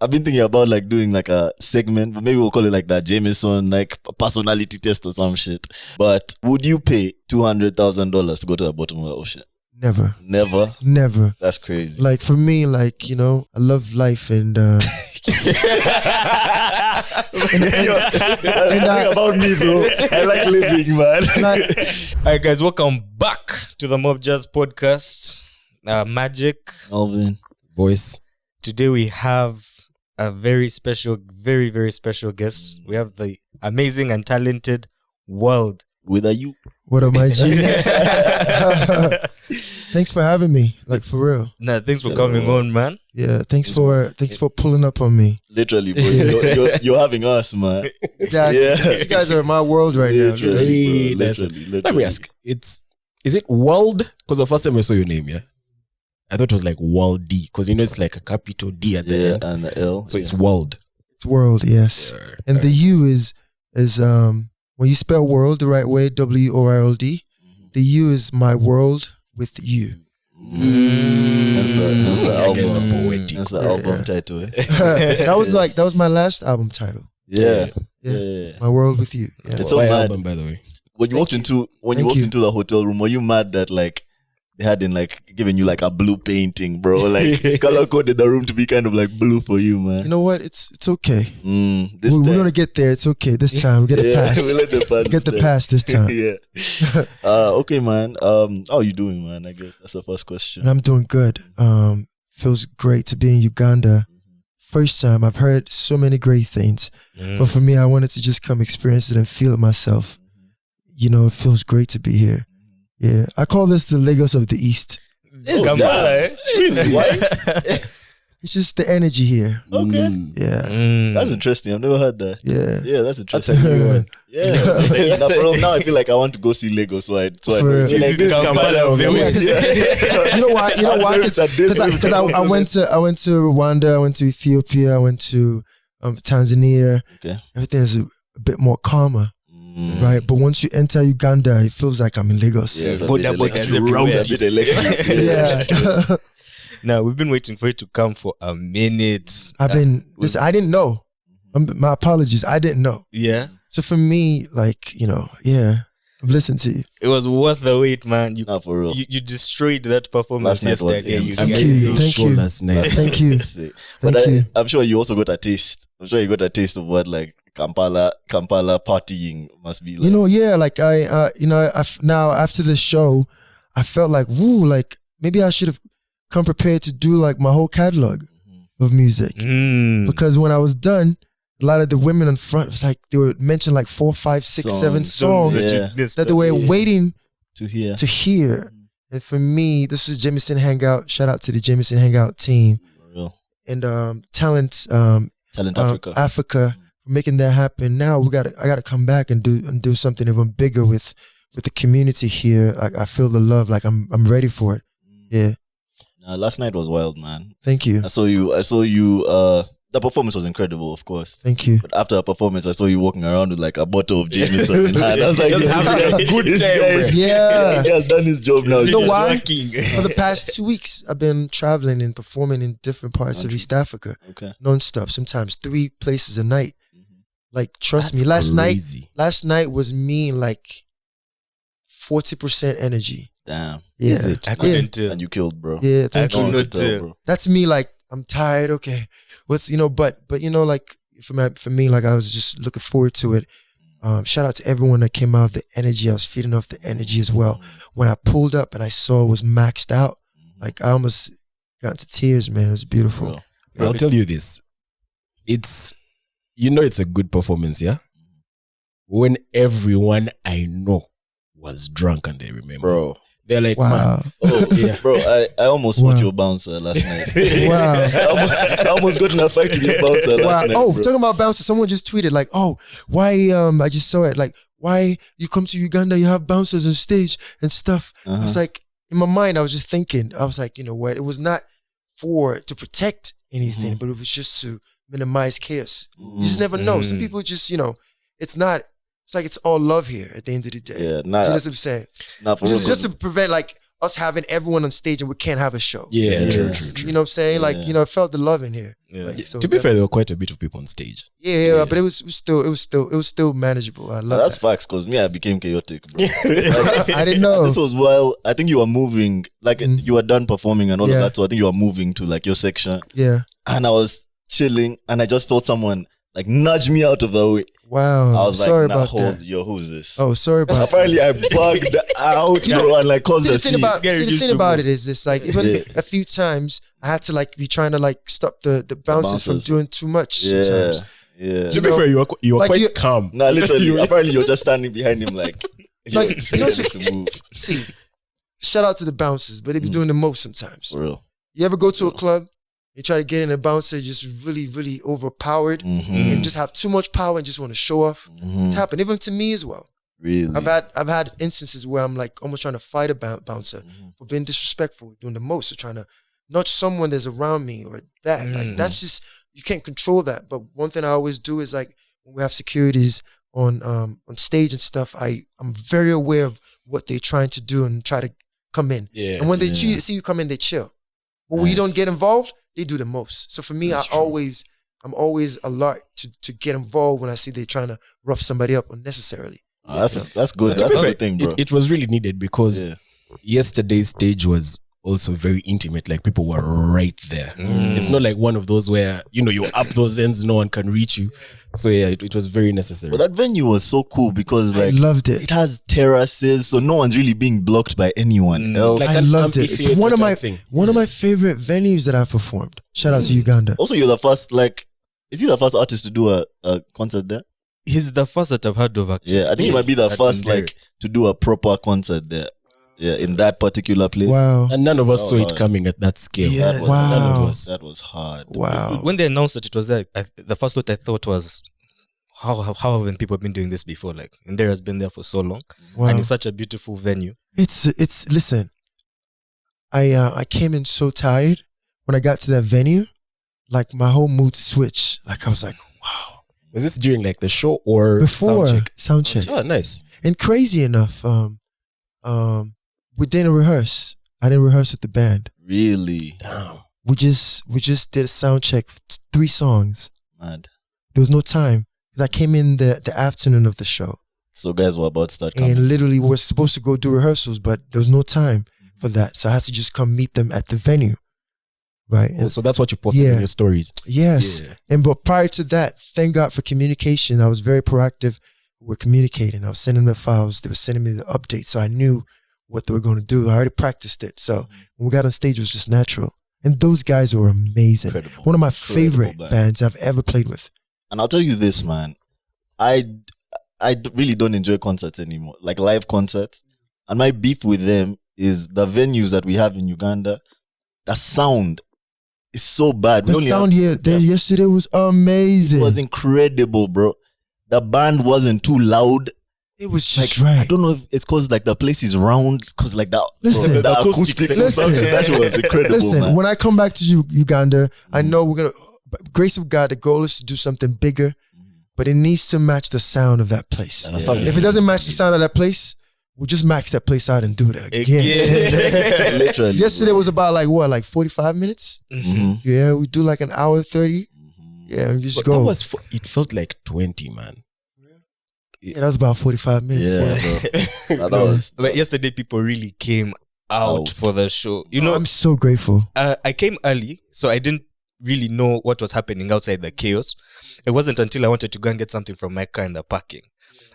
I've been thinking about like doing like a segment, but maybe we'll call it like that Jameson like personality test or some shit. But would you pay $200,000 to go to the bottom of the ocean? Never. Never. That's crazy. Like for me, like, you know, I love life and and about me, bro. I like living, man. Alright, guys, welcome back to the Mob Jazz podcast. Magic, Alvin, voice. Today we have a very special, very, very special guest. We have the amazing and talented WurlD. With a you. What am I, genius? Thanks for having me, like for real. Nah, thanks for coming on, man. Yeah, thanks for pulling up on me. Literally, bro. You're having us, man. Exactly. Yeah. You guys are in my world right now. Literally. Let me ask. Is it WurlD? Because the first time I saw your name, yeah, I thought it was like WurlD, because you know it's like a capital D at the end and the L. So it's WurlD. It's WurlD, yes. Yeah. And the U is when you spell world the right way, WURLD, the U is my world with you. That's the album. That's the album title. that was my last album title. Yeah. My world with you. Yeah. It's so my mad. album, by the way. When you walked into the hotel room, were you mad that like they hadn't like given you like a blue painting, bro? Like color coded the room to be kind of like blue for you, man. You know what? It's okay. We're gonna get there. It's okay. This time we get a pass. We let the pass. Get the pass this time. Yeah. Okay, man. How are you doing, man? I guess that's the first question. And I'm doing good. Feels great to be in Uganda. First time. I've heard so many great things, but for me, I wanted to just come experience it and feel it myself. You know, it feels great to be here. Yeah, I call this the Lagos of the East. It's just the energy here. Okay. Yeah. That's interesting. I've never heard that. Yeah. That's interesting. Now I feel like I want to go see Lagos. So I like this Kampala. You know why? Because I went to Rwanda, I went to Ethiopia, I went to Tanzania. Okay. Everything is a bit more calmer. Right, but once you enter Uganda, it feels like I'm in Lagos. Yeah, Now we've been waiting for you to come for a minute. I didn't know. My apologies, I didn't know. Yeah. So for me, like, you know, I've listened to you. It was worth the wait, man. Not for real. You destroyed that performance yesterday. Thank you. Thank you. But I'm sure you also got a taste. I'm sure you got a taste of what like Kampala partying must be like. You know, like now after the show, I felt like, like maybe I should have come prepared to do like my whole catalog of music. Because when I was done, a lot of the women in front was like, they would mention like 4, 5, 6, 7 songs that they were waiting to hear. And for me, this was Jameson Hangout. Shout out to the Jameson Hangout team. And Talent Africa. Making that happen. Now I gotta come back and do something even bigger with the community here. Like I feel the love. Like I'm ready for it. Yeah. Last night was wild, man. Thank you. I saw you. The performance was incredible, of course. Thank you. But after the performance, I saw you walking around with like a bottle of Jameson. I was like, this guy has done his job now. You know why? For the past 2 weeks, I've been traveling and performing in different parts of East Africa. Okay. Non-stop. Sometimes 3 places a night. Like, trust me, last night was me like 40% energy. Damn. Yeah. Is it? I couldn't tell. And you killed, bro. Yeah, thank you. Couldn't tell, bro. That's me, like, I'm tired, okay. But you know, like, for me, like, I was just looking forward to it. Shout out to everyone that came out of the energy. I was feeding off the energy as well. When I pulled up and I saw it was maxed out, like, I almost got into tears, man. It was beautiful. I'll tell you this. It's a good performance, yeah? When everyone I know was drunk and they remember. Bro. They're like, wow. Man. Oh, yeah. Bro, I almost fought your bouncer last night. Wow. I almost got in a fight with your bouncer last night. Oh, bro. Talking about bouncer, someone just tweeted like, oh, why, I just saw it, like, why you come to Uganda, you have bouncers on stage and stuff. I was like, in my mind, I was just thinking, I was like, you know what, it was not to protect anything, but it was just to minimize chaos. You just never know. Some people just, it's like it's all love here at the end of the day. Yeah, you know what I'm saying? Not for just to prevent like, us having everyone on stage and we can't have a show. Yeah, true. You know what I'm saying? Like, you know, I felt the love in here. Yeah. Like, so To be fair, there were quite a bit of people on stage. yeah, but it was still manageable. I love That's that. facts, because me, I became chaotic, bro. I didn't know. This was while I think you were moving, like you were done performing and all of Yeah. that. So I think you were moving to like your section, Yeah. and I was chilling, and I just felt someone like nudge me out of the way. Wow. I was sorry like, nah, about hold, that. yo, who's this? Oh, sorry about Apparently, I bugged out, bro, and like caused See, a the thing scene. about about it is this, like, even a few times I had to like be trying to like stop the bouncers from bouncers. doing too much Yeah, sometimes. yeah. To be fair, you were like quite you- calm. Nah, literally. Apparently, you're just standing behind him, like, yo, Like, this you know, guy needs to move. See, shout out to the bouncers, but they be doing the most sometimes. For real. You ever go to a club, you try to get in a bouncer just really, really overpowered and just have too much power and just want to show off? It's happened even to me as well. Really? I've had instances where I'm like almost trying to fight a bouncer for being disrespectful, doing the most, or trying to nudge someone that's around me or that. Like, that's just, you can't control that. But one thing I always do is like when we have securities on stage and stuff, I'm very aware of what they're trying to do and try to come in. Yeah. And when they see you come in, they chill. But when you don't get involved, they do the most. So for me, I'm always alert to get involved when I see they're trying to rough somebody up unnecessarily. That's good. To That's be the fair, thing, bro. it was really needed because Yeah. yesterday's stage was also very intimate. Like people were right there. It's not like one of those where, you know, you're up those ends, no one can reach you. So yeah, it was very necessary. But that venue was so cool because I like loved it. it has terraces, so no one's really being blocked by anyone else. Like I an loved it. It's amphitheater one of type my thing. favorite venues that I've performed. Shout out to Uganda. Also, you're the first, like, is he the first artist to do a concert there? He's the first that I've heard of, actually. Yeah, I think he might be the At first, Tundere. like, to do a proper concert there. Yeah, in that particular place. Wow. And none of us saw it hard. coming at that scale. Yeah. That was, Wow. None of us. That was hard. Wow. When they announced that it was there, the first thought I thought was, how haven't people been doing this before? Like, Indira has been there for so long, Wow. and it's such a beautiful venue. It's listen. I came in so tired when I got to that venue, like my whole mood switched. Like I was like, wow. Was this during like the show or Before sound check? sound check. Oh, nice. And crazy enough, we didn't rehearse. I didn't rehearse with the band. Really? Damn. We just did a sound check, 3 songs. Mad. There was no time because I came in the afternoon of the show, So guys were about to start coming. and literally we were supposed to go do rehearsals, but there was no time for that, so I had to just come meet them at the venue, right? Oh, And so that's what you posted Yeah. in your stories. yes, Yeah. and but prior to that, thank God for communication. I was very proactive. We're communicating. I was sending them the files. They were sending me the updates, so I knew what they were going to do. I already practiced it, so when we got on stage, it was just natural. And those guys were amazing. Incredible. One of my Incredible favorite band. bands I've ever played with. And I'll tell you this, man. I really don't enjoy concerts anymore, like live concerts. And my beef with them is the venues that we have in Uganda. The sound is so bad. We The only sound have- here there yesterday was amazing. It was incredible, bro. The band wasn't too loud. It was Like, just right. I don't know if it's because like the place is round, because like that, Listen. the The acoustics acoustics. and stuff, Listen. that shit was incredible, Listen, man. when I come back to Uganda, I know we're gonna. Grace of God, the goal is to do something bigger, but it needs to match the sound of that place. The sound If is it doesn't match the sound of that place, we'll just max that place out and do it again. Literally. Yesterday was about like 45 minutes. Mhm. Yeah, we do like an hour 30. Yeah, we just But go. that was it felt like 20, man. Yeah, that was about 45 minutes. Yeah, Yeah. bro. That was But yesterday, people really came out Out. for the show. You know, I'm so grateful. I came early, so I didn't really know what was happening outside the chaos. It wasn't until I wanted to go and get something from my car in the parking.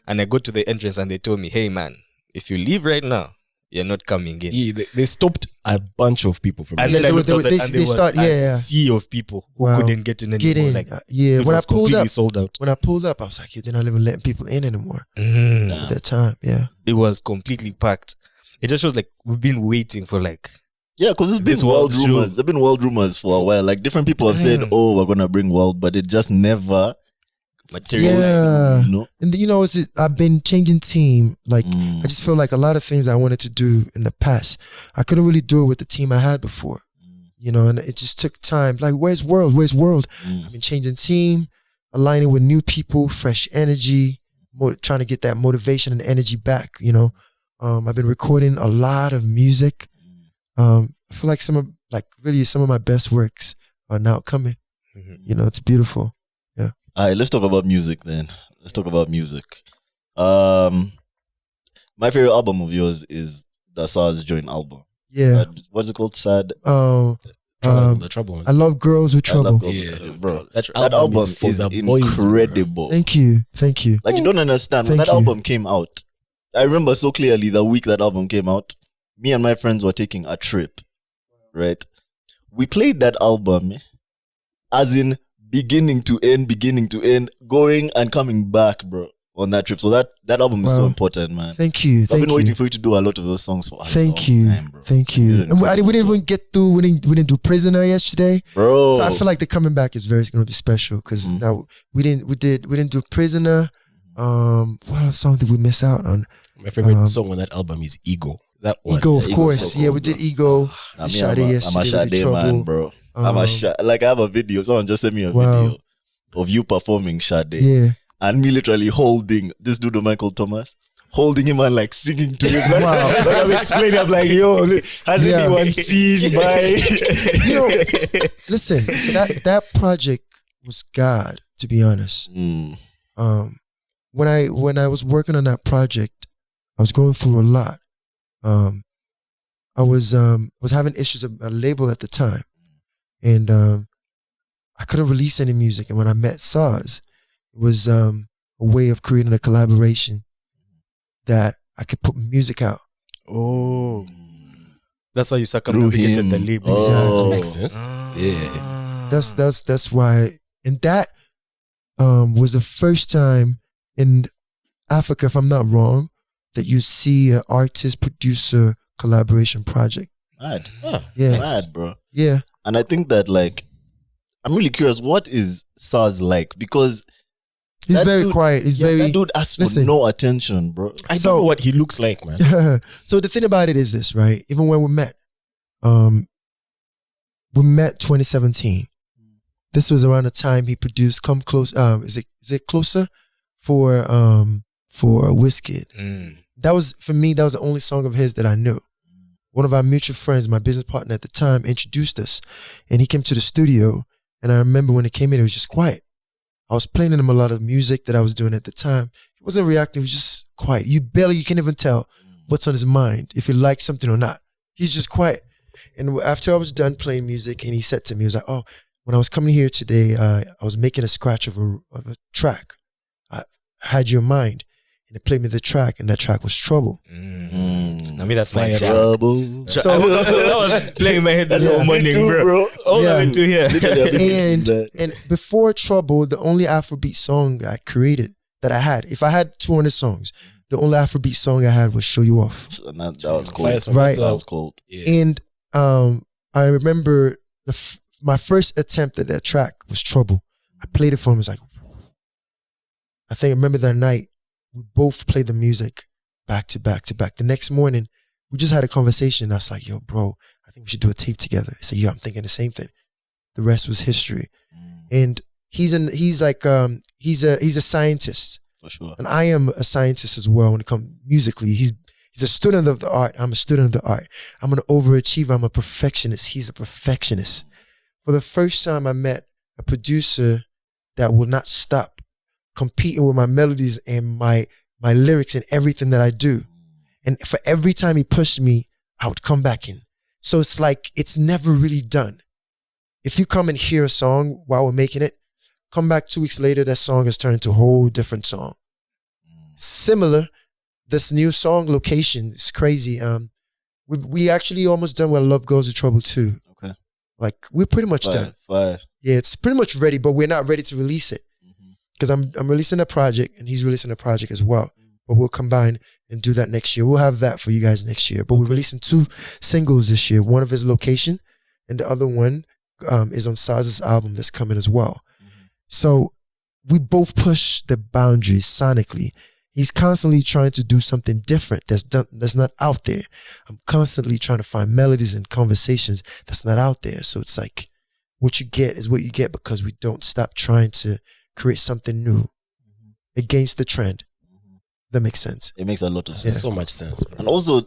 And I go to the entrance and they told me, hey man, if you leave right now, you're not coming in. Yeah, they stopped a bunch of people from And Yeah, then I they- looked they- outside they- and they there was start- a yeah, yeah. sea of people who Wow. couldn't get in anymore. Get in. Like, Yeah, it when I was pulled completely up, sold out. I was like, yeah, they're not even letting people in anymore Mhm. at that time. Yeah. It was completely packed. It just shows like we've been waiting for like Yeah, because there's This been world world rumors. show. There've been world rumors for a while. Like different people have said, Damn. "Oh, we're gonna bring world," but it just never materialized. Yeah. You know? And you know, I've been changing team. Like, Mm. I just feel like a lot of things I wanted to do in the past, I couldn't really do it with the team I had before. You know, and it just took time. Like, where's World? Where's World? I've been changing team, aligning with new people, fresh energy, trying to get that motivation and energy back. You know, I've been recording a lot of music. I feel like some of my best works are now coming. You know, it's beautiful. Yeah. All right, let's talk about music then. Let's talk about music. My favorite album of yours is the SARS joint album. Yeah. What's it called? Sad. The Trouble one. I love Girls with I love Trouble. Girls Yeah, with Trouble, bro. That That album is for is the boys, bro. incredible. Thank you. Like, you don't understand. When Thank that you. album came out, I remember so clearly the week that album came out, me and my friends were taking a trip, right? We played that album as in beginning to end, going and coming back, bro, on that trip. So that album is so Wow. important, man. Thank you. I've Thank been you. waiting for you to do a lot of those songs for a long Thank you. time, bro. Thank you. You did And we didn't even get through. We didn't do Prisoner yesterday. Bro. So I feel like the coming back is going to be special because now we didn't do Prisoner. What other song did we miss out on? My favorite song on that album is Ego. That one. Ego, of Ego's course. so Yeah, cool, we did bro. Ego. I mean, Sade I'm a yesterday. We did Sade man, Trouble. bro. I'm a Sade. Like, I have a video. Someone just sent me a Wow. video of you performing Sade. Yeah. And me literally holding this dude, Michael Thomas, holding him and like singing to him. Like, Wow. like I'm explaining, I'm like, yo, has Yeah. anyone seen my... You know, listen, that project was God, to be honest. Mm. When I was working on that project, I was going through a lot. I was having issues with a label at the time, and I couldn't release any music. And when I met SARS, it was a way of creating a collaboration that I could put music out. Oh, that's how you circumnavigated the label. Oh. Makes sense. Yeah. That's why, and that was the first time in Africa, if I'm not wrong, that you see an artist-producer collaboration project. Mad. Yeah, Mad, bro. yeah. And I think that, like, I'm really curious, what is SARS like? Because He's that very dude- quiet. He's very. that dude asks for listen. no attention, bro. I So- don't know what he looks like, man. So the thing about it is this, right? Even when we met 2017. This was around the time he produced "Come Close." Is it Closer for Wizkid? That was, for me, that was the only song of his that I knew. One of our mutual friends, my business partner at the time, introduced us, and he came to the studio. And I remember when he came in, it was just quiet. I was playing him a lot of music that I was doing at the time. He wasn't reacting. He was just quiet. You can't even tell what's on his mind, if he likes something or not. He's just quiet. And after I was done playing music, and he said to me, he was like, "Oh, when I was coming here today, I was making a scratch of a track. I had your mind." And it played me the track, and that track was Trouble. I mean, that's my Fire jam. Trouble. So- I was playing in my head this whole morning, too, bro. All Yeah. of it to here. Literally, I've been listening to that. And before Trouble, the only Afrobeat song I created that I had, if I had 200 songs, the only Afrobeat song I had was Show You Off. And that was cool. Fire song. Right. That was cool. Yeah. And I remember my first attempt at that track was Trouble. I played it for him. It was like, I remember that night, we both played the music back to back to back. The next morning, we just had a conversation. I was like, "Yo, bro, I think we should do a tape together." He said, "Yo, I'm thinking the same thing." The rest was history. And he's a scientist, For sure. and I am a scientist as well when it comes musically. He's a student of the art. I'm a student of the art. I'm an overachiever. I'm a perfectionist. He's a perfectionist. For the first time, I met a producer that will not stop competing with my melodies and my lyrics and everything that I do. And for every time he pushed me, I would come back in. So it's like, it's never really done. If you come and hear a song while we're making it, come back 2 weeks later, that song has turned into a whole different song. Similar, this new song, Location, is crazy. We actually almost done with Love Goes to Trouble too. Okay. Like, we're pretty much done. Fire. Yeah, it's pretty much ready, but we're not ready to release it. Because I'm releasing a project and he's releasing a project as well. But we'll combine and do that next year. We'll have that for you guys next year. But we're releasing 2 singles this year. One of his Location, and the other one is on SARS' album that's coming as well. So we both push the boundaries sonically. He's constantly trying to do something different that's not out there. I'm constantly trying to find melodies and conversations that's not out there. So it's like, what you get is what you get because we don't stop trying to create something new against the trend. That makes sense. It makes a lot of Makes sense. so much sense, bro. And also,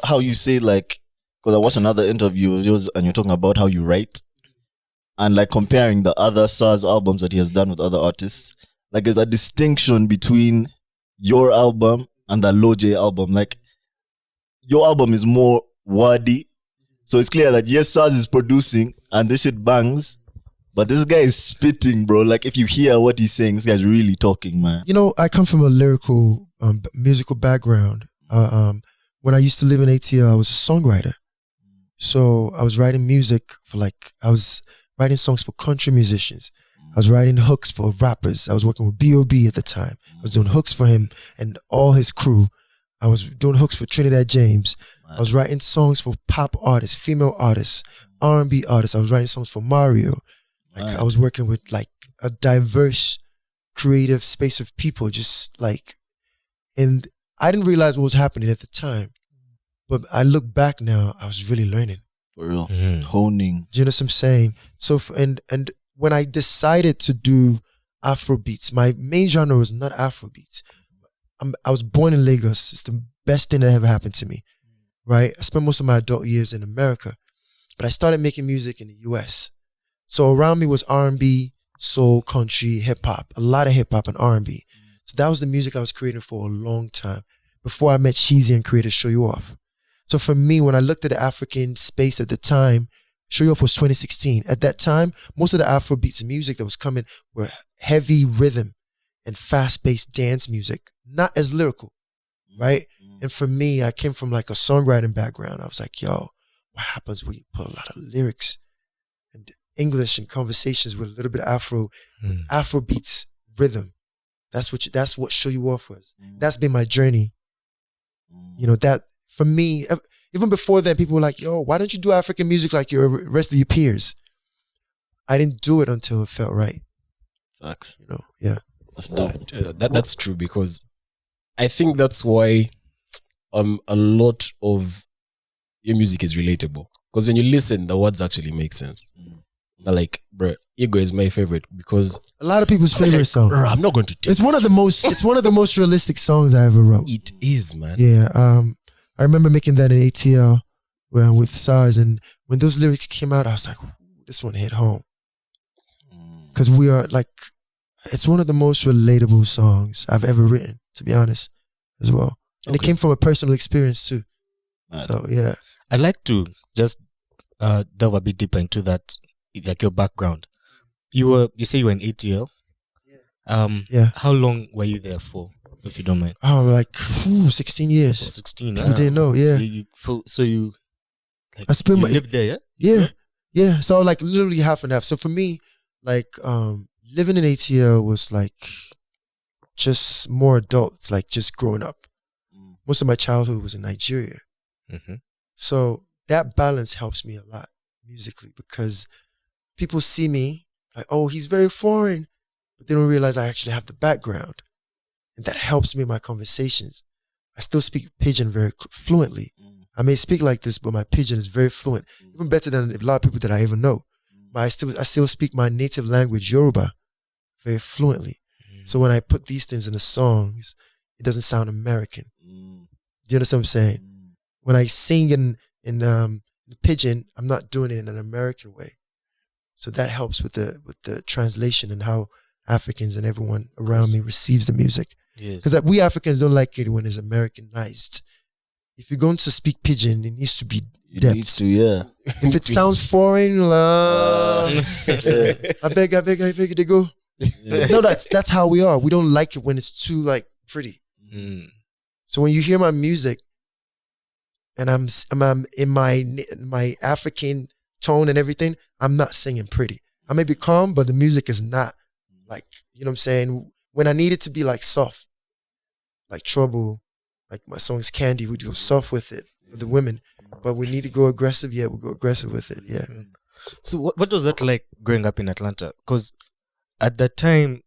how you say, like, because I watched another interview of yours and you're talking about how you write and like comparing the other SARS albums that he has done with other artists. Like there's a distinction between your album and the Low J album. Like your album is more WurlD. So it's clear that yes, SARS is producing and this shit bangs. But this guy is spitting, bro. Like if you hear what he's saying, this guy's really talking, man. You know, I come from a lyrical, musical background. When I used to live in ATL, I was a songwriter. So I was writing music I was writing songs for country musicians. I was writing hooks for rappers. I was working with B.O.B. at the time. I was doing hooks for him and all his crew. I was doing hooks for Trinidad James. I was writing songs for pop artists, female artists, R&B artists. I was writing songs for Mario. Like I was working with like a diverse creative space of people, just like, and I didn't realize what was happening at the time, but I look back now, I was really learning. For real. Honing. Do you know what I'm saying? So, and when I decided to do Afrobeats, my main genre was not Afrobeats. I was born in Lagos. It's the best thing that ever happened to me, right? I spent most of my adult years in America, but I started making music in the US. So around me was R&B, soul, country, hip hop, a lot of hip hop and R&B. So that was the music I was creating for a long time before I met Sheezy and created Show You Off. So for me, when I looked at the African space at the time, Show You Off was 2016. At that time, most of the Afrobeats music that was coming were heavy rhythm and fast-paced dance music, not as lyrical, right? And for me, I came from like a songwriting background. I was like, yo, what happens when you put a lot of lyrics and English and conversations with a little bit of Afrobeats rhythm? That's what Show You Off was. That's been my journey. You know, that for me, even before then, people were like, yo, why don't you do African music like your rest of your peers? I didn't do it until it felt right. Facts. You know, yeah. That's dope. That's true, because I think that's why a lot of your music is relatable. Because when you listen, the words actually make sense. Like, bro, Ego is my favorite because a lot of people's favorite song. Bro, I'm not going to text. It's one of the most realistic songs I ever wrote. It is, man. Yeah. I remember making that in ATL with SARS, and when those lyrics came out, I was like, this one hit home. Because we are like, it's one of the most relatable songs I've ever written, to be honest, as well. And it came from a personal experience too. So yeah. I'd like to just delve a bit deeper into that, like your background. You say you were in ATL. Yeah. How long were you there for, if you don't mind? Oh, like 16 years. 16. I didn't know. Yeah. You I spent my lived there, yeah. So like literally half and half. So for me, like living in ATL was like just more adults, like just growing up. Most of my childhood was in Nigeria. So that balance helps me a lot musically, because people see me like, oh, he's very foreign, but they don't realize I actually have the background. And that helps me in my conversations. I still speak Pidgin very fluently. I may speak like this, but my Pidgin is very fluent, even better than a lot of people that I even know. But I still speak my native language, Yoruba, very fluently. So when I put these things in the songs, it doesn't sound American. Do you understand what I'm saying? When I sing in Pidgin, I'm not doing it in an American way. So that helps with the translation and how Africans and everyone around me receives the music. Because we Africans don't like it when it's Americanized. If you're going to speak Pidgin, it needs to be depth. Needs to, yeah. If it sounds foreign, I beg you to go. No, that's how we are. We don't like it when it's too like pretty. So when you hear my music, and I'm in my African tone and everything, I'm not singing pretty. I may be calm, but the music is not like, you know what I'm saying? When I need it to be like soft, like Trouble, like my song's Candy, we go soft with it for the women. But we need to go aggressive, we'll go aggressive with it, yeah. So what was that like growing up in Atlanta? Because at that time,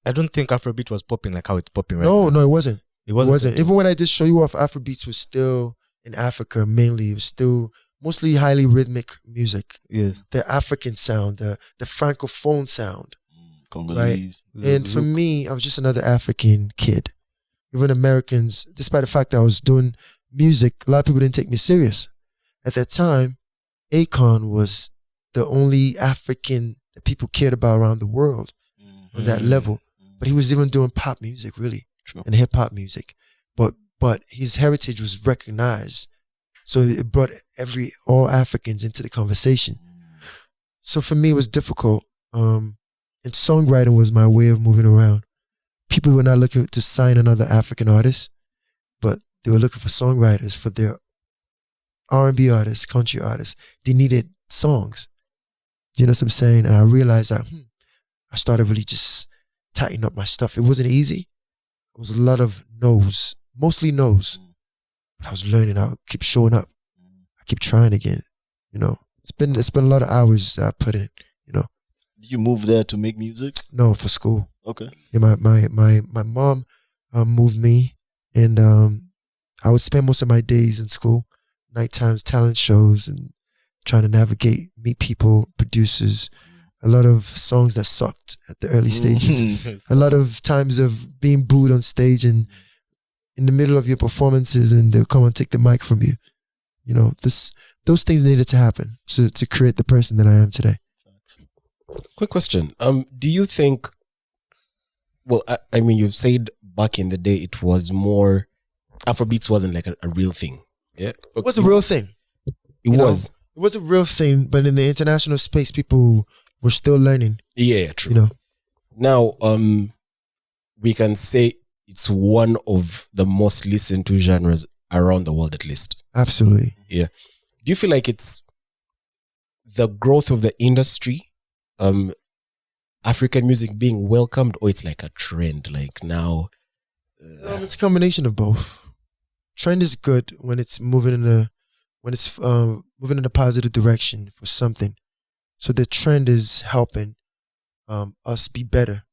I don't think Afrobeat was popping like how it's popping right now. No, it wasn't. It wasn't. Even when I did Show You Off, Afrobeats was still in Africa mainly. It was still mostly highly rhythmic music. Yes. The African sound, the Francophone sound. Congolese. Right? And for me, I was just another African kid. Even Americans, despite the fact that I was doing music, a lot of people didn't take me serious. at that time, Akon was the only African that people cared about around the world on that level. But he was even doing pop music, really, and hip hop music. But his heritage was recognized, so it brought all Africans into the conversation. So for me, it was difficult. And songwriting was my way of moving around. People were not looking to sign another African artist, but they were looking for songwriters for their R&B artists, country artists. They needed songs. You know what I'm saying? And I realized that I started really just tightening up my stuff. It wasn't easy. It was a lot of no's, mostly no's. But I was learning. I keep showing up. I keep trying again. You know, it's been a lot of hours that I put in. You know. Did you move there to make music? No, for school. Okay. Yeah, my mom moved me, and I would spend most of my days in school, night times, talent shows, and trying to navigate, meet people, producers. A lot of songs that sucked at the early stages. A lot of times of being booed on stage and in the middle of your performances, and they'll come and take the mic from you. You know, those things needed to happen to create the person that I am today. Quick question. Do you think, well, I mean, you've said back in the day it was more, Afrobeats wasn't like a real thing. Yeah. It was a real thing. It was. It was a real thing, but in the international space, people were still learning. Yeah, true. You know. Now, we can say it's one of the most listened to genres around the world, at least. Absolutely. Yeah. Do you feel like it's the growth of the industry, African music being welcomed, or it's like a trend? Like now, it's a combination of both. Trend is good when it's moving in a positive direction for something. So the trend is helping us be better,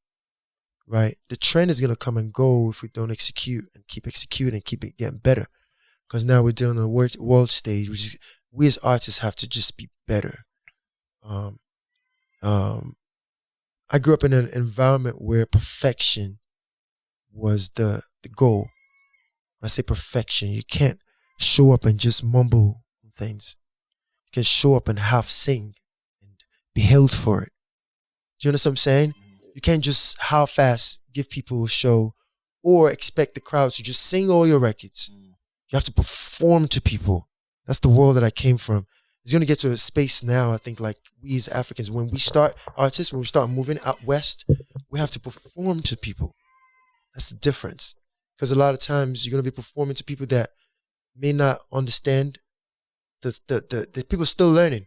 right? The trend is gonna come and go if we don't execute and keep executing and keep it getting better. Because now we're dealing on a world stage. We as artists have to just be better. I grew up in an environment where perfection was the goal. When I say perfection, you can't show up and just mumble things. You can show up and half sing and be held for it. Do you understand what I'm saying? You can't just half-ass give people a show or expect the crowd to just sing all your records. You have to perform to people. That's the world that I came from. It's going to get to a space now, I think, like we as Africans, when we start artists, when we start moving out west, we have to perform to people. That's the difference. Because a lot of times you're going to be performing to people that may not understand. The people still learning.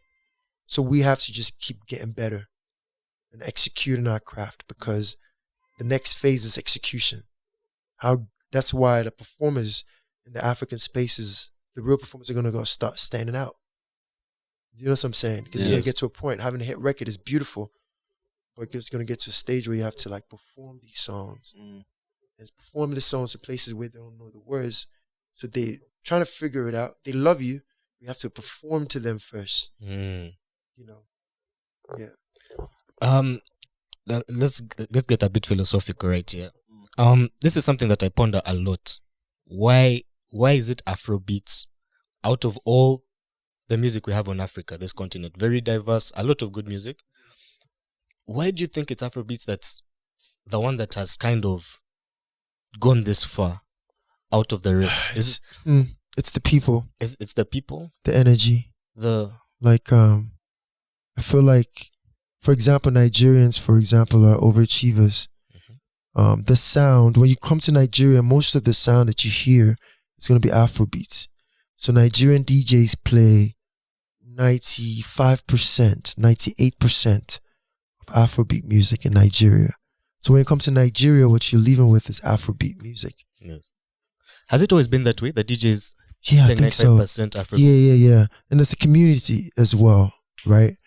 So we have to just keep getting better and executing our craft, because the next phase is execution. That's why the performers in the African spaces, the real performers are going to go start standing out. You know what I'm saying? Because you're going to get to a point, having a hit record is beautiful, but it's going to get to a stage where you have to like perform these songs. And performing the songs to places where they don't know the words. So they're trying to figure it out. They love you. You have to perform to them first. You know? Yeah. Let's get a bit philosophical right here. This is something that I ponder a lot. Why is it Afrobeats, out of all the music we have on Africa, this continent, very diverse, a lot of good music? Why do you think it's Afrobeats that's the one that has kind of gone this far out of the rest? It's the people. It's the people? The energy. I feel like, for example, Nigerians, are overachievers. The sound, when you come to Nigeria, most of the sound that you hear is going to be Afrobeats. So Nigerian DJs play 95%, 98% of Afrobeat music in Nigeria. So when it comes to Nigeria, what you're leaving with is Afrobeat music. Yes. Has it always been that way? The DJs I think so. 95% Afrobeat? Yeah. And it's a community as well, right?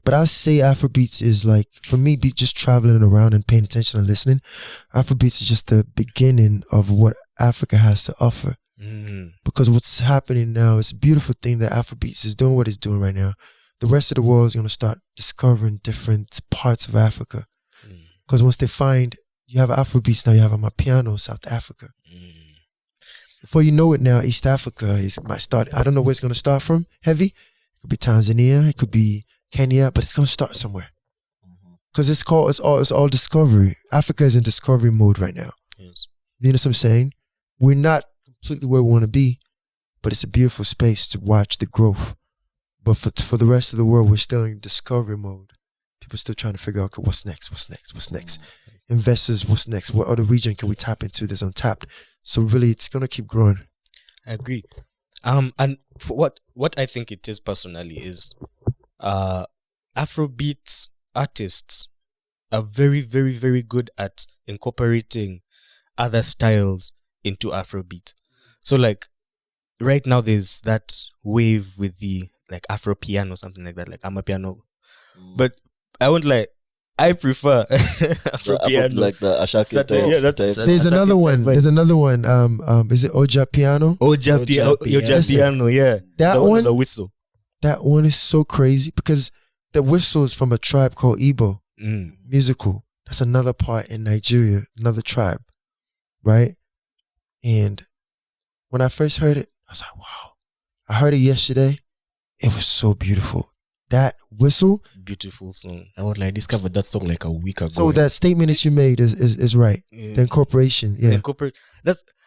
But I say Afrobeats is like, for me, just traveling around and paying attention and listening, Afrobeats is just the beginning of what Africa has to offer. Because what's happening now is a beautiful thing that Afrobeats is doing what it's doing right now. The rest of the world is going to start discovering different parts of Africa. Because once they find you have Afrobeats, now you have Amapiano, South Africa. before you know it now, East Africa might start. I don't know where it's going to start from. Heavy. It could be Tanzania. It could be Kenya, but it's going to start somewhere. Because it's all discovery. Africa is in discovery mode right now. Yes. You know what I'm saying? We're not completely where we want to be, but it's a beautiful space to watch the growth. But for the rest of the world, we're still in discovery mode. People still trying to figure out, okay, what's next? Investors, what's next? What other region can we tap into that's untapped? So really, it's going to keep growing. I agree. And for what I think it is personally is Afrobeat artists are very, very, very good at incorporating other styles into Afrobeat. So like right now there's that wave with the like Afro piano, something like that, like I'm a piano. But I won't like I prefer Afro piano. Like the Ashake type. Yeah, that's There's another one. There's another one. Is it Oja Piano? Oja piano, yeah. That one, the whistle. That one is so crazy because the whistle is from a tribe called Igbo. Musical. That's another part in Nigeria, another tribe, right? And when I first heard it, I was like, wow. I heard it yesterday. It was so beautiful. That whistle. Beautiful song. I discovered that song like a week ago. So that statement that you made is right. Yeah. The incorporation. Yeah.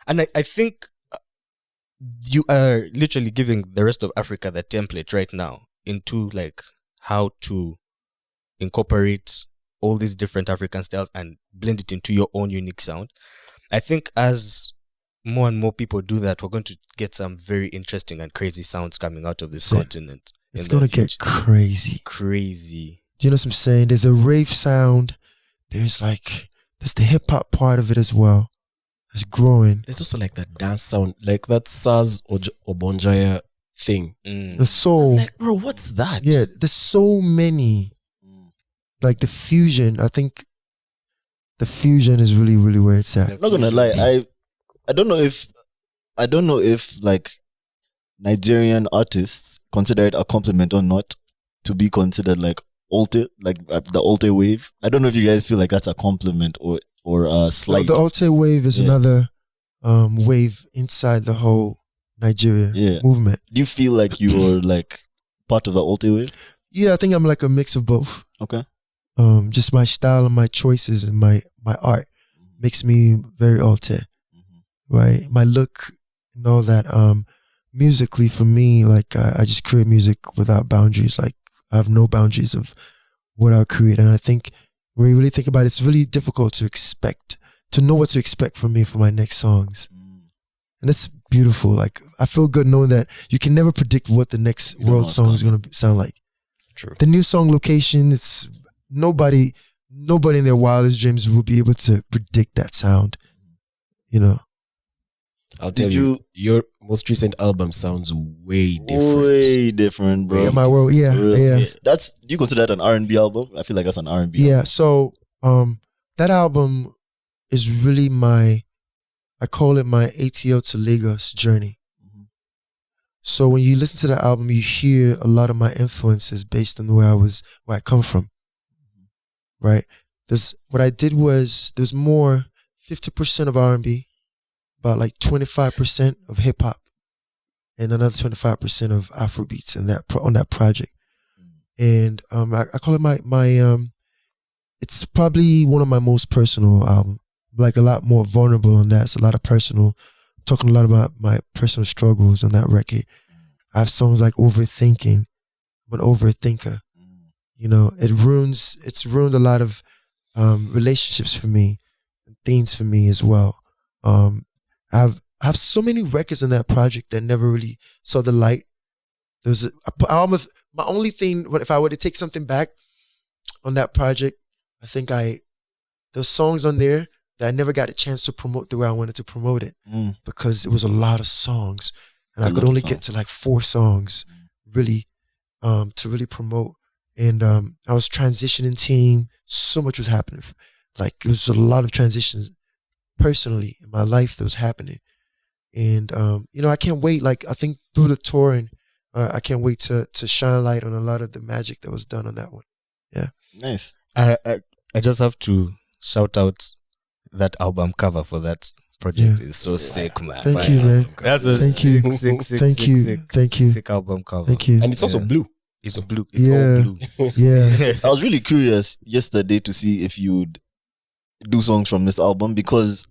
I think you are literally giving the rest of Africa the template right now into like how to incorporate all these different African styles and blend it into your own unique sound. I think as more and more people do that, we're going to get some very interesting and crazy sounds coming out of this continent. It's going to get crazy. Crazy. Do you know what I'm saying? There's a rave sound. There's the hip hop part of it as well. It's growing. There's also like that dance sound, like that Saz Obonjaya thing. The soul. I was like, bro, what's that? Yeah, there's so many. Like the fusion, I think the fusion is really, really where it's at. I'm not gonna lie, I don't know if like Nigerian artists consider it a compliment or not to be considered like Alte, like the Alte wave. I don't know if you guys feel like that's a compliment or a slight. The Alte wave is another wave inside the whole Nigeria movement. Do you feel like you're like part of the Alte wave? Yeah, I think I'm like a mix of both. Okay. Just my style and my choices and my art makes me very Alte, right? My look and all that. Musically for me, like I just create music without boundaries. Like I have no boundaries of what I'll create. And I think when you really think about it, it's really difficult to know what to expect from me for my next songs. And it's beautiful. Like I feel good knowing that you can never predict what the next WurlD song is going to sound like. True. The new song location, it's nobody in their wildest dreams will be able to predict that sound. You know. I'll tell you, your most recent album sounds way different. Way different, bro. Yeah, my world, yeah. Do you consider that an R&B album? I feel like that's an R&B album. Yeah, so that album is really I call it my ATL to Lagos journey. So when you listen to the album, you hear a lot of my influences based on where I come from. Right? What I did was there's more 50% of R&B, about like 25% of hip hop, and another 25% of Afrobeats on that project. And I call it my it's probably one of my most personal albums. Like a lot more vulnerable on that. It's a lot of personal. I'm talking a lot about my personal struggles on that record. I have songs like Overthinking. I'm an overthinker. You know, it's ruined a lot of relationships for me and things for me as well. I have so many records in that project that never really saw the light. My only thing, if I were to take something back on that project, I think there's songs on there that I never got a chance to promote the way I wanted to promote it because it was a lot of songs and I could only get to like 4 songs really to really promote. And I was transitioning team. So much was happening. Like it was a lot of transitions personally in my life that was happening. And I can't wait. Like I think through the touring, I can't wait to shine light on a lot of the magic that was done on that one. Yeah. Nice. I just have to shout out that album cover for that project is so sick, man. Thank you, man. That's a Thank you. sick, sick album cover. Thank you. And it's also blue. It's blue. It's Yeah. all blue. Yeah. I was really curious yesterday to see if you'd do songs from this album, because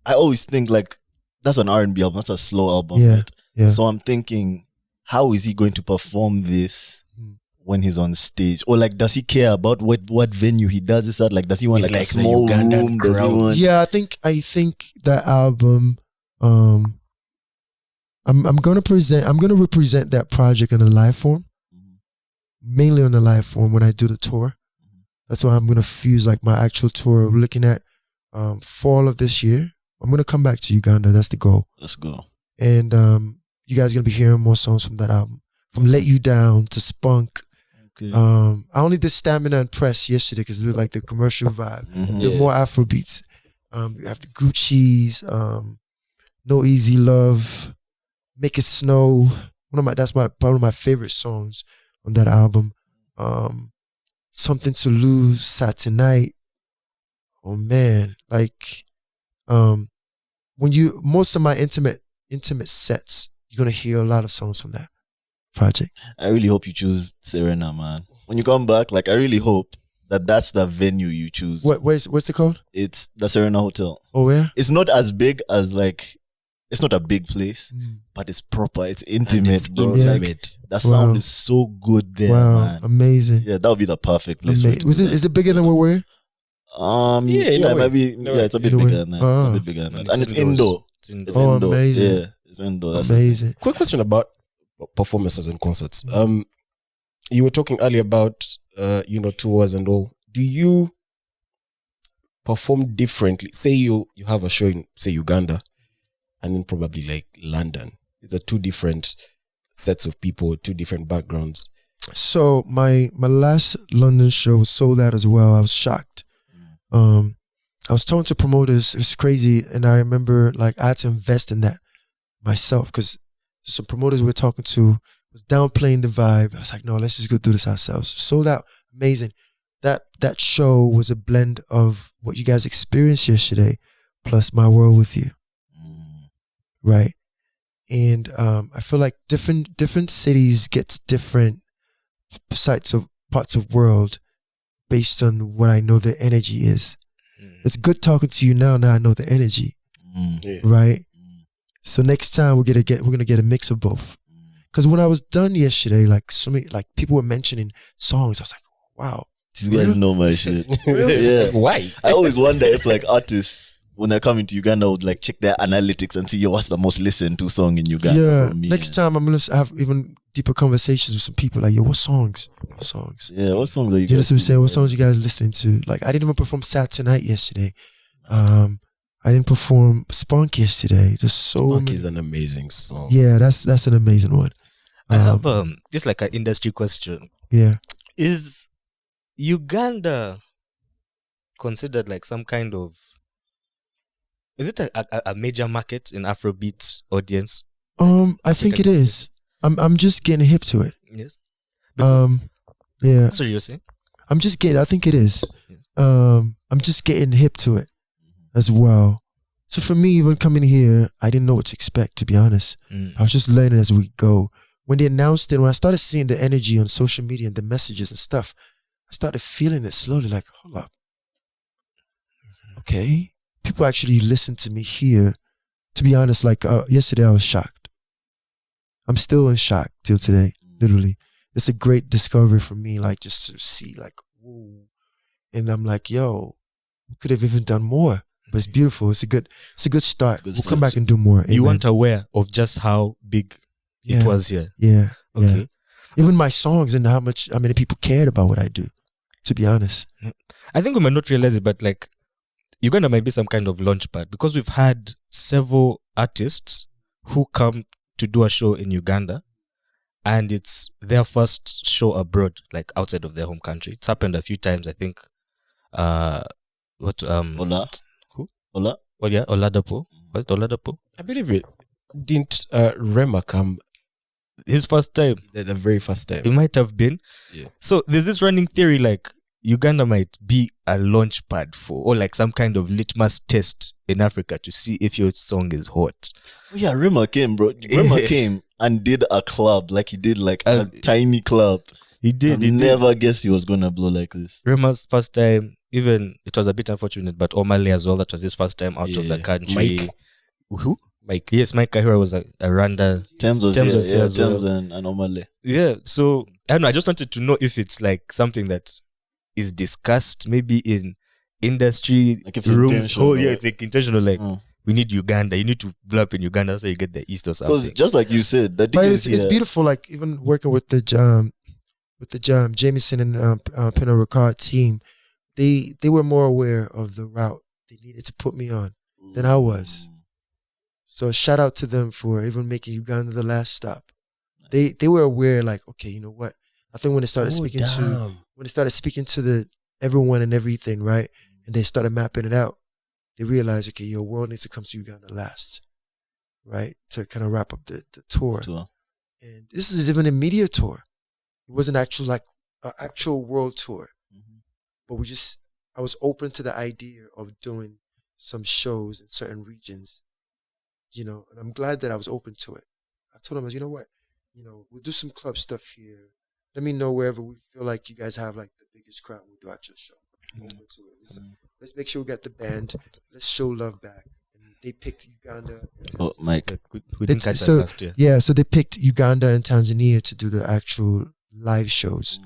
I always think like that's an R&B album, that's a slow album. Yeah, Right? yeah. So I'm thinking, how is he going to perform this when he's on stage? Or like, does he care about what venue he does this at? Like, does he want It's like a like the small Ugandan room? Does he crowd. want? Yeah, I think that album, I'm gonna represent that project in a live form, mainly on the live form when I do the tour. That's why I'm gonna fuse like my actual tour. We're looking at fall of this year. I'm gonna come back to Uganda. That's the goal. Let's go. And you guys are gonna be hearing more songs from that album, from Let You Down to Spunk. Okay. I only did Stamina and Press yesterday because they're like the commercial vibe. They're more Afro beats. You have the Gucci's, No Easy Love, Make It Snow. That's one of my favorite songs on that album. Something to Lose, Saturday Night. Oh man, like most of my intimate sets, you're gonna hear a lot of songs from that project. I really hope you choose Serena, man. When you come back, like I really hope that's the venue you choose. What's it called? It's the Serena Hotel. Oh yeah. It's not as big as like, it's not a big place, but it's proper. It's intimate, It's bro. intimate. Like, that sound Wow. is so good there, Wow, man. amazing. Yeah, that would be the perfect place. for it to be. Is it bigger than what we're? in a way. maybe. No Yeah, way. it's a bit In a way. bigger than that. It's Ah. a bit bigger than that, And and it's it's indoor. It's in It's Oh, indoor. amazing. Yeah, it's indoor. That's the thing. Amazing. Quick question about performances and concerts. You were talking earlier about tours and all. Do you perform differently? Say you have a show in, say, Uganda, and then probably like London. These are two different sets of people, two different backgrounds. So my last London show was sold out as well. I was shocked. I was talking to promoters. It was crazy, and I remember like I had to invest in that myself because some promoters we were talking to was downplaying the vibe. I was like, no, let's just go do this ourselves. Sold out, amazing. That show was a blend of what you guys experienced yesterday, plus My World with You, right? And I feel like different cities gets different parts of world based on what I know the energy is. It's good talking to you now. Now I know the energy, right? So next time we're gonna get a mix of both. Because when I was done yesterday, like so many like people were mentioning songs, I was like, wow, These guys know my shit. Yeah. Why? I always wonder if like artists, when they're coming to Uganda, would like check their analytics and see, yo, what's the most listened to song in Uganda yeah. from me? Next time I'm gonna have even deeper conversations with some people. Like, yo, what songs? What songs? Yeah, what songs are you Do you guys understand what I'm saying? What doing? songs you guys listening to? Like, I didn't even perform Saturday Night yesterday. I didn't perform Spunk yesterday. There's so Spark many. is an amazing song. Yeah, that's an amazing one. I have just like an industry question. Yeah. Is Uganda considered like some kind of, is it a major market in Afrobeat audience? I think it is. I'm just getting hip to it. Yes. Yeah. Sorry, you're saying? I think it is. Yes. I'm just getting hip to it as well. So for me, even coming here, I didn't know what to expect, to be honest. I was just learning as we go. When they announced it, when I started seeing the energy on social media and the messages and stuff, I started feeling it slowly, like, hold up. Okay. People actually listen to me here. To be honest, like yesterday I was shocked. I'm still in shock till today, literally. It's a great discovery for me, like just to see like, whoa. And I'm like, yo, we could have even done more. But it's beautiful. It's a good start. We'll come back and do more. You Amen. weren't aware of just how big it Yeah. was here. Yeah. Okay. Yeah. Even my songs and how many people cared about what I do, to be honest. I think we might not realize it, but like Uganda might be some kind of launch pad because we've had several artists who come to do a show in Uganda and it's their first show abroad, like outside of their home country. It's happened a few times, I think. Ola? Who? Ola? Oh yeah, Oladapo. Was it Oladapo? I believe it. Didn't Rema come His first time. the very first time? It might have been. Yeah. So there's this running theory like Uganda might be a launch pad for, or like some kind of litmus test in Africa to see if your song is hot. Oh, yeah, Rema came, bro. Rema came and did a club. Like he did like a tiny club. He did. I never guessed he was going to blow like this. Rema's first time, even it was a bit unfortunate, but Omale as well, that was his first time out of the country. Mike. Who? Mike. Yes, Mike Kahira was a Rwanda. Thames was Thames here, was here as Thames well. and Omale. Yeah, so I don't know. I just wanted to know if it's like something that is discussed maybe in industry Like if it's rooms. intentional, Oh yeah, right? it's like intentional. Like we need Uganda. You need to blow up in Uganda so you get the East or Because something. just like you said, the But DJs it's here, beautiful. Like even working with the Jameson and Pinot Ricard team, they were more aware of the route they needed to put me on than I was. So shout out to them for even making Uganda the last stop. They were aware, like, okay, you know what? I think when they started speaking to everyone and everything, right, and they started mapping it out, they realized, okay, your world needs to come to Uganda last, right, to kind of wrap up the tour. And this is even a media tour. It wasn't actual like an actual world tour, but I was open to the idea of doing some shows in certain regions, you know, and I'm glad that I was open to it. I told them, you know what, you know, we'll do some club stuff here. Let me know wherever we feel like you guys have like the biggest crowd. We'll do at your show. I'm open to it. Let's make sure we got the band. Let's show love back. And they picked Uganda. Oh, Mike. We didn't catch that last year. Yeah, so they picked Uganda and Tanzania to do the actual live shows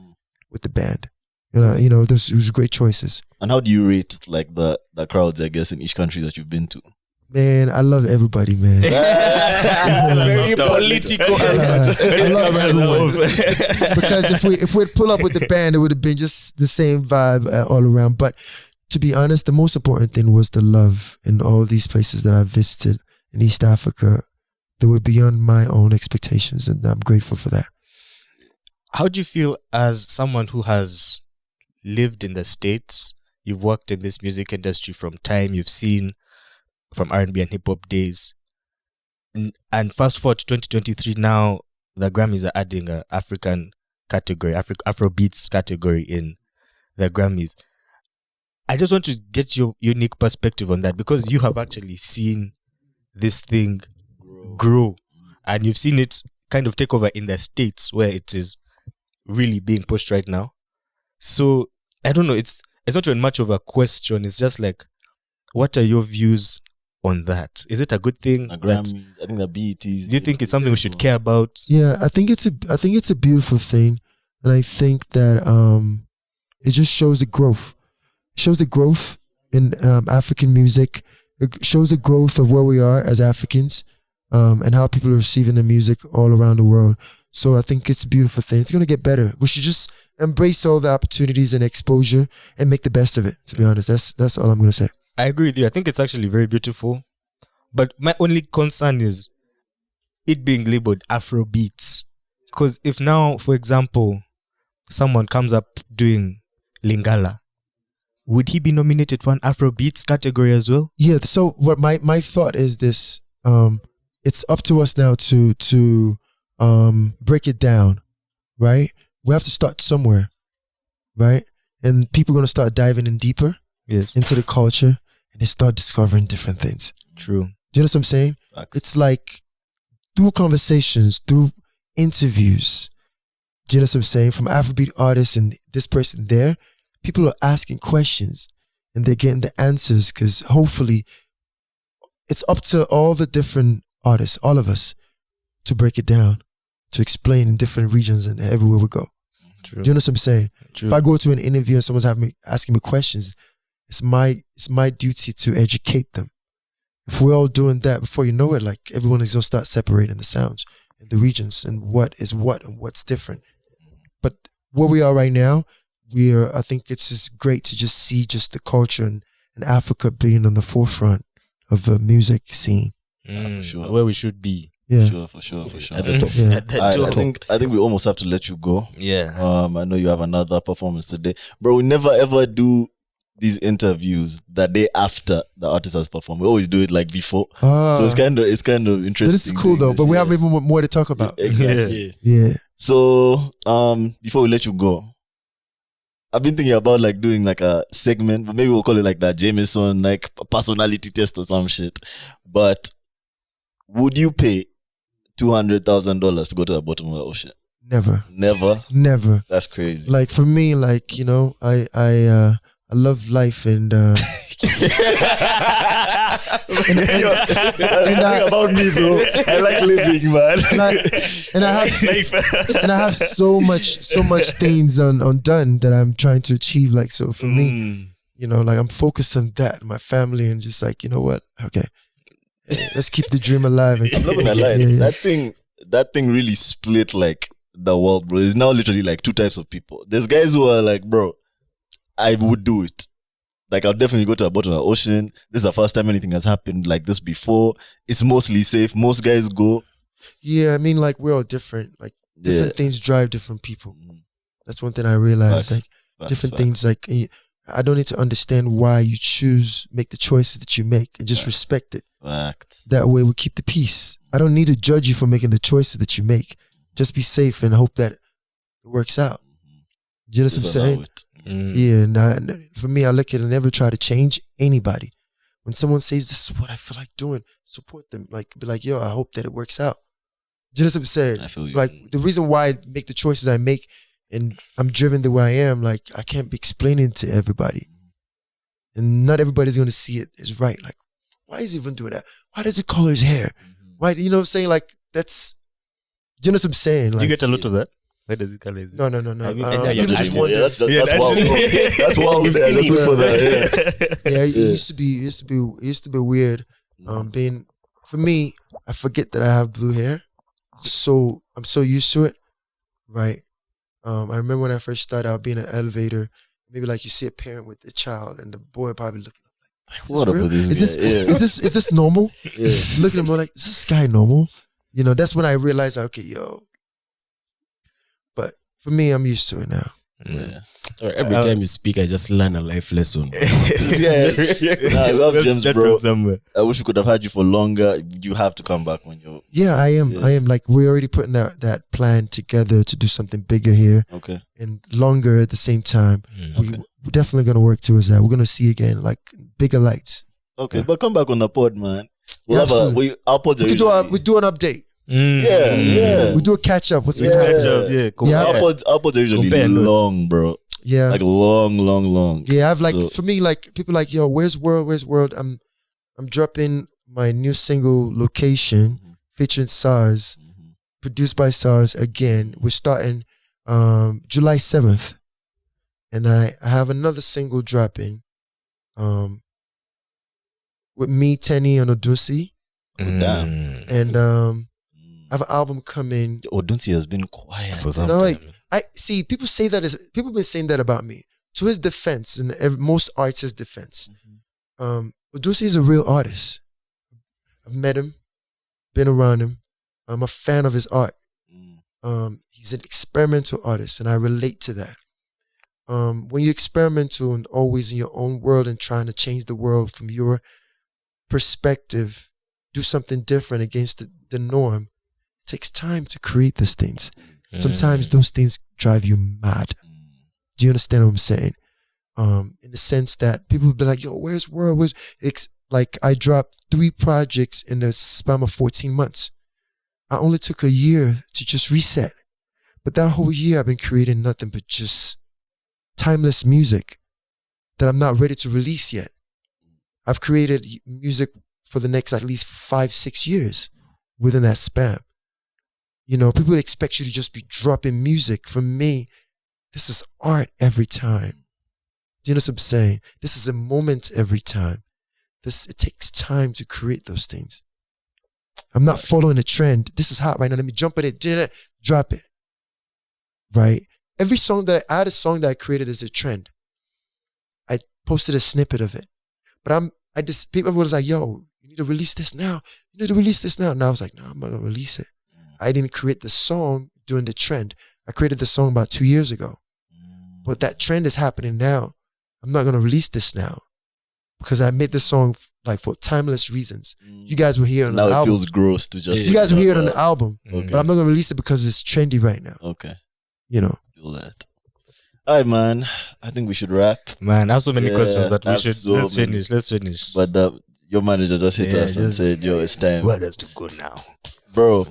with the band. You know, those was great choices. And how do you rate like the crowds, I guess, in each country that you've been to? Man, I love everybody, man. Very political. I love everyone. Because if we'd pull up with the band, it would have been just the same vibe all around. But to be honest, the most important thing was the love in all these places that I visited in East Africa. They were beyond my own expectations, and I'm grateful for that. How do you feel as someone who has lived in the States? You've worked in this music industry from time. You've seen from R&B and hip hop days, and fast forward to 2023. Now the Grammys are adding a African category, Afrobeats category in the Grammys. I just want to get your unique perspective on that, because you have actually seen this thing grow, and you've seen it kind of take over in the States where it is really being pushed right now. So I don't know. It's not even much of a question. It's just like, what are your views on that? Is it a good thing? The Grammys, I think the BETs. Do you think it's something we should care about? Yeah, I think it's a beautiful thing, and I think that it just shows the growth. It shows the growth in African music. It shows the growth of where we are as Africans, and how people are receiving the music all around the world. So I think it's a beautiful thing. It's gonna get better. We should just embrace all the opportunities and exposure and make the best of it. To be honest, that's all I'm gonna say. I agree with you. I think it's actually very beautiful. But my only concern is it being labeled Afrobeats. Because if now, for example, someone comes up doing Lingala, would he be nominated for an Afrobeats category as well? Yeah, so what my thought is this. It's up to us now to break it down, right? We have to start somewhere, right? And people are going to start diving in deeper into the culture, and they start discovering different things. True. Do you know what I'm saying? Facts. It's like through conversations, through interviews, do you know what I'm saying? From Afrobeat artists and this person there, people are asking questions and they're getting the answers, because hopefully it's up to all the different artists, all of us, to break it down, to explain in different regions and everywhere we go. True. Do you know what I'm saying? True. If I go to an interview and someone's asking me questions, it's my duty to educate them. If we're all doing that, before you know it, like everyone is gonna start separating the sounds and the regions and what is what and what's different. But where we are right now, I think it's just great to just see just the culture and Africa being on the forefront of the music scene. For sure. Where we should be. Yeah. For sure. At the top. Yeah. At the I top. think we almost have to let you go. Yeah. I know you have another performance today, bro. We never ever do these interviews the day after the artist has performed. We always do it like before. So it's kind of interesting. But this is cool though. But we have even more to talk about. Exactly. Yeah. So before we let you go, I've been thinking about like doing like a segment, but maybe we'll call it like that Jameson like personality test or some shit. But would you pay $200,000 to go to the bottom of the ocean? Never. Never. That's crazy. Like for me, like, you know, I love life and and about me, bro. I like living, man. And I have so much things undone that I'm trying to achieve. Like, so for me, you know, like I'm focused on that, my family, and just like, you know what? Okay, let's keep the dream alive. And I'm not gonna lie. That thing really split like the world, bro. It's now literally like two types of people. There's guys who are like, bro, I would do it. Like, I'll definitely go to the bottom of the ocean. This is the first time anything has happened like this before. It's mostly safe. Most guys go. Yeah, I mean, like, we're all different. Like, different things drive different people. That's one thing I realized. Facts. Like, different things. Like, I don't need to understand why you make the choices that you make, and just respect it. Facts. That way we keep the peace. I don't need to judge you for making the choices that you make. Just be safe and hope that it works out. Do you know what I'm saying? Yeah, and for me, I look at it and never try to change anybody. When someone says, this is what I feel like doing, support them. Like, be like, yo, I hope that it works out. Do you know what I'm saying? I feel you. Like, the reason why I make the choices I make and I'm driven the way I am, like, I can't be explaining to everybody. And not everybody's going to see it as right. Like, why is he even doing that? Why does he color his hair? Why, you know what I'm saying? Like, that's, do you know what I'm saying? Like, you get a lot of that? Where does it color? No. I mean, People just wonder. That's wild. That's wild. Let's look for that. Yeah, it used to be weird. For me, I forget that I have blue hair. So I'm so used to it, right? I remember when I first started, I'll be in an elevator. Maybe like you see a parent with a child, and the boy probably looking like, what up with this? Is this normal? Yeah. Looking at me like, is this guy normal? You know, that's when I realized, okay, yo. But for me, I'm used to it now. Yeah. Or every time you speak, I just learn a life lesson. I love James, bro. I wish we could have had you for longer. You have to come back when you're. Yeah, I am. Yeah. I am. Like, we're already putting that plan together to do something bigger here. Okay. And longer at the same time. We're definitely going to work towards that. We're going to see again, like, bigger lights. Okay, but come back on the pod, man. We'll have our pods we do an update. Yeah. We do a catch up. What's catch up? Yeah, cool. Yeah. Our pods are usually long, bro. Yeah, like long. Yeah, I've like, for me, like, people like, yo, where's WurlD? I'm dropping my new single, Location, featuring SARS, produced by SARS. Again, we're starting July 7th, and I have another single dropping with me, Tenny, and Odusi. Damn. And I have an album coming. Odunsi has been quiet for some time. Like, I see people say that people have been saying that about me. To his defense, and most artists' defense, Odunsi is a real artist. I've met him, been around him. I'm a fan of his art. He's an experimental artist, and I relate to that. When you're experimental and always in your own world and trying to change the world from your perspective, do something different against the norm, it takes time to create these things. Sometimes those things drive you mad. Do you understand what I'm saying? In the sense that people will be like, yo, where's WurlD? It's like, I dropped 3 projects in the span of 14 months. I only took a year to just reset. But that whole year I've been creating nothing but just timeless music that I'm not ready to release yet. I've created music for the next at least 5-6 years within that span. You know, people expect you to just be dropping music. For me, this is art every time. Do you know what I'm saying? This is a moment every time. It takes time to create those things. I'm not following a trend. This is hot right now. Let me jump at it. Drop it. Right? Every song I had a song that I created as a trend. I posted a snippet of it. But people was like, yo, you need to release this now. You need to release this now. And I was like, no, I'm not going to release it. I didn't create the song during the trend. I created the song about 2 years ago. But that trend is happening now. I'm not going to release this now because I made this song like for timeless reasons. You guys will hear it on the album. Now it feels gross to just... You guys will hear it on the album. Okay. But I'm not going to release it because it's trendy right now. Okay. You know. Feel that. All right, man. I think we should wrap. Man, I have so many Yeah, questions, but I we have should so let's many. finish. Let's finish. But your manager just hit Yeah, us and just- said, "Yo, it's time, Where does to go now? bro."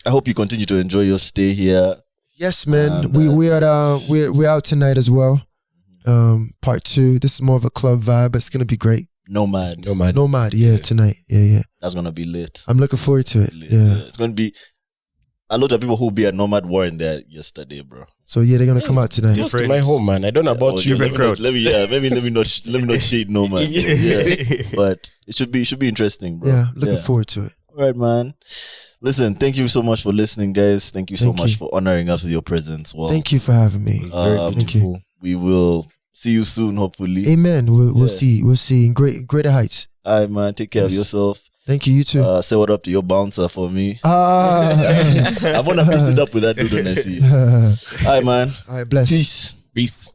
I hope you continue to enjoy your stay here. Yes, man. And, We're out tonight as well. Part 2. This is more of a club vibe, but it's gonna be great. Nomad. Nomad, yeah, tonight. Yeah. That's gonna be lit. I'm looking forward to it. Lit, Yeah. It's gonna be a lot of people who will be at Nomad weren't there yesterday, bro. So yeah, they're gonna come out tonight. Close to my home, man. I don't know about you. Let me not shade Nomad. Yeah. But it should be interesting, bro. Yeah, looking forward to it. All right, man. Listen, thank you so much for listening, guys. Thank you so Thank much you. for honoring us with your presence. Well, Thank you for having me. Very Um, beautiful. we will see you soon, hopefully. Amen. We'll Yeah. see. We'll see. In greater heights. All right, man. Take care of Yes. yourself. Thank you. You too. Say what up to your bouncer for me. Ah. I want to piece it up with that dude when I see you. All right, man. All right. Bless. Peace. Peace.